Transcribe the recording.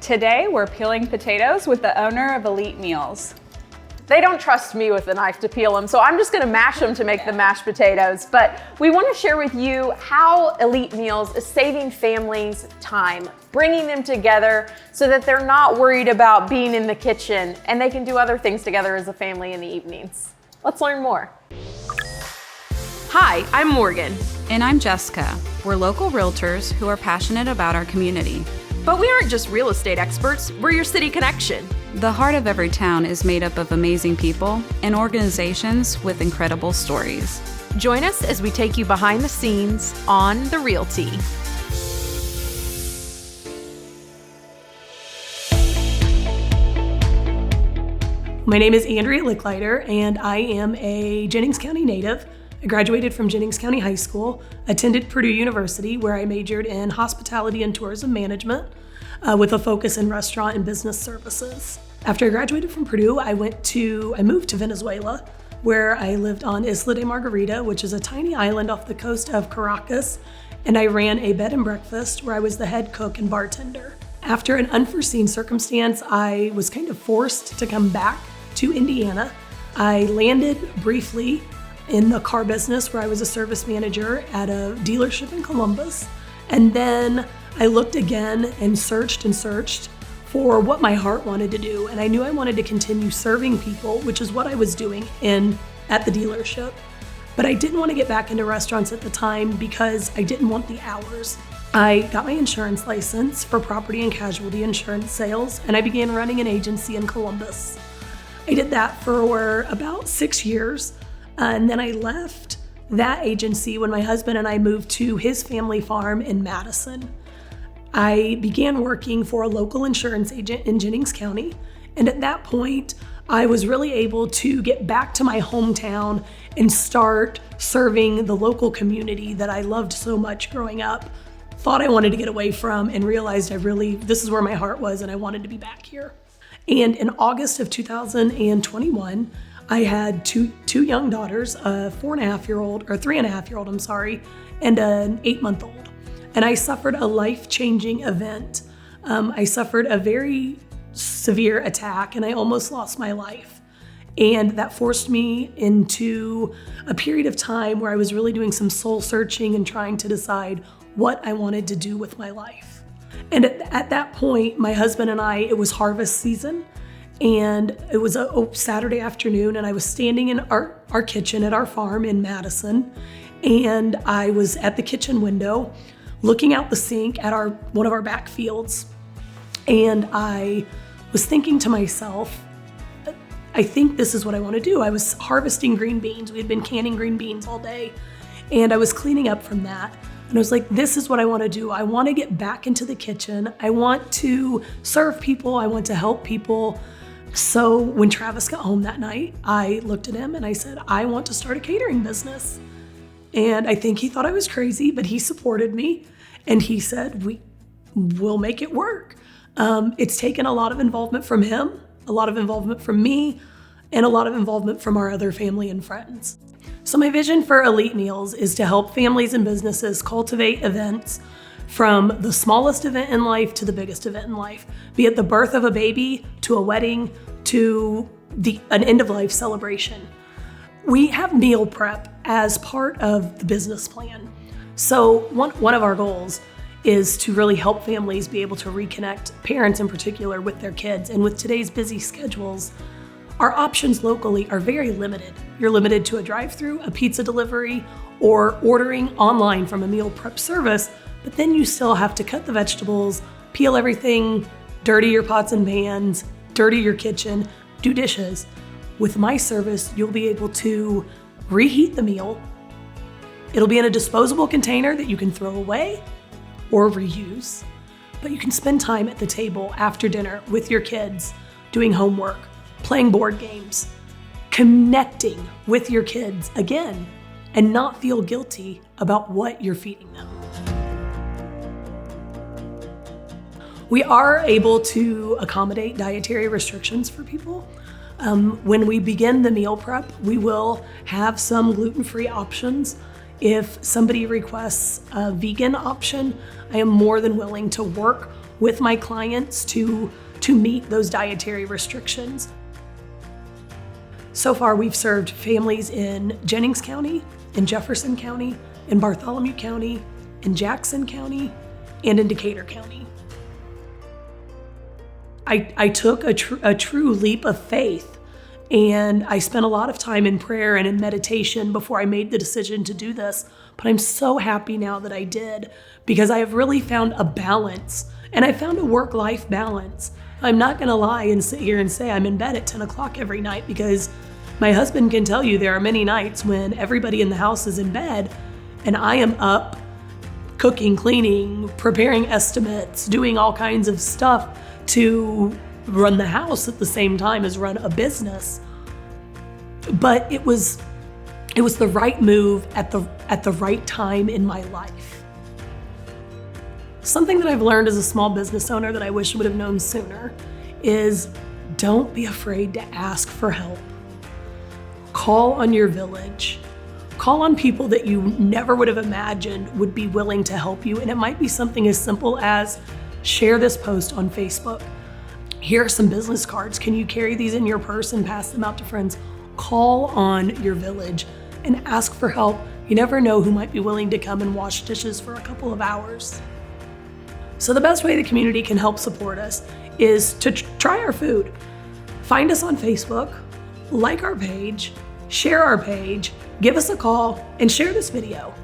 Today we're peeling potatoes with the owner of Elite Meals. They don't trust me with a knife to peel them, so I'm just gonna mash them to make the mashed potatoes. But we wanna share with you how Elite Meals is saving families time, bringing them together so that they're not worried about being in the kitchen and they can do other things together as a family in the evenings. Let's learn more. Hi, I'm Morgan. And I'm Jessica. We're local realtors who are passionate about our community. But we aren't just real estate experts, we're your city connection. The heart of every town is made up of amazing people and organizations with incredible stories. Join us as we take you behind the scenes on The Realty. My name is Andrea Licklider, and I am a Jennings County native. I graduated from Jennings County High School, attended Purdue University, where I majored in hospitality and tourism management with a focus in restaurant and business services. After I graduated from Purdue, I moved to Venezuela, where I lived on Isla de Margarita, which is a tiny island off the coast of Caracas, and I ran a bed and breakfast where I was the head cook and bartender. After an unforeseen circumstance, I was kind of forced to come back to Indiana. I landed briefly in the car business where I was a service manager at a dealership in Columbus. And then I looked again and searched for what my heart wanted to do. And I knew I wanted to continue serving people, which is what I was doing at the dealership. But I didn't want to get back into restaurants at the time because I didn't want the hours. I got my insurance license for property and casualty insurance sales, and I began running an agency in Columbus. I did that for about 6 years. And then I left that agency when my husband and I moved to his family farm in Madison. I began working for a local insurance agent in Jennings County. And at that point, I was really able to get back to my hometown and start serving the local community that I loved so much growing up, thought I wanted to get away from, and realized this is where my heart was and I wanted to be back here. And in August of 2021, I had two young daughters, a 3.5-year-old, and an 8-month-old. And I suffered a life-changing event. I suffered a very severe attack and I almost lost my life. And that forced me into a period of time where I was really doing some soul searching and trying to decide what I wanted to do with my life. And at that point, my husband and I, it was harvest season. And it was a Saturday afternoon, and I was standing in our kitchen at our farm in Madison, and I was at the kitchen window looking out the sink at one of our back fields, and I was thinking to myself, I think this is what I want to do. I was harvesting green beans. We had been canning green beans all day, and I was cleaning up from that. And I was like, this is what I want to do. I want to get back into the kitchen. I want to serve people. I want to help people. So when Travis got home that night, I looked at him and I said, I want to start a catering business. And I think he thought I was crazy, but he supported me. And he said, we'll make it work. It's taken a lot of involvement from him, a lot of involvement from me, and a lot of involvement from our other family and friends. So my vision for Elite Meals is to help families and businesses cultivate events from the smallest event in life to the biggest event in life, be it the birth of a baby, to a wedding, to an end-of-life celebration. We have meal prep as part of the business plan. So one of our goals is to really help families be able to reconnect, parents in particular, with their kids. And with today's busy schedules, our options locally are very limited. You're limited to a drive-through, a pizza delivery, or ordering online from a meal prep service. But then you still have to cut the vegetables, peel everything, dirty your pots and pans, dirty your kitchen, do dishes. With my service, you'll be able to reheat the meal. It'll be in a disposable container that you can throw away or reuse. But you can spend time at the table after dinner with your kids, doing homework, playing board games, connecting with your kids again, and not feel guilty about what you're feeding them. We are able to accommodate dietary restrictions for people. When we begin the meal prep, we will have some gluten-free options. If somebody requests a vegan option, I am more than willing to work with my clients to meet those dietary restrictions. So far, we've served families in Jennings County, in Jefferson County, in Bartholomew County, in Jackson County, and in Decatur County. I took a true leap of faith, and I spent a lot of time in prayer and in meditation before I made the decision to do this. But I'm so happy now that I did, because I have really found a balance, and I found a work-life balance. I'm not gonna lie and sit here and say I'm in bed at 10 o'clock every night, because my husband can tell you there are many nights when everybody in the house is in bed and I am up cooking, cleaning, preparing estimates, doing all kinds of stuff to run the house at the same time as run a business. But it was the right move at the right time in my life. Something that I've learned as a small business owner that I wish I would have known sooner is don't be afraid to ask for help. Call on your village. Call on people that you never would have imagined would be willing to help you. And it might be something as simple as share this post on Facebook. Here are some business cards. Can you carry these in your purse and pass them out to friends? Call on your village and ask for help. You never know who might be willing to come and wash dishes for a couple of hours. So the best way the community can help support us is to try our food. Find us on Facebook, like our page, share our page, give us a call, and share this video.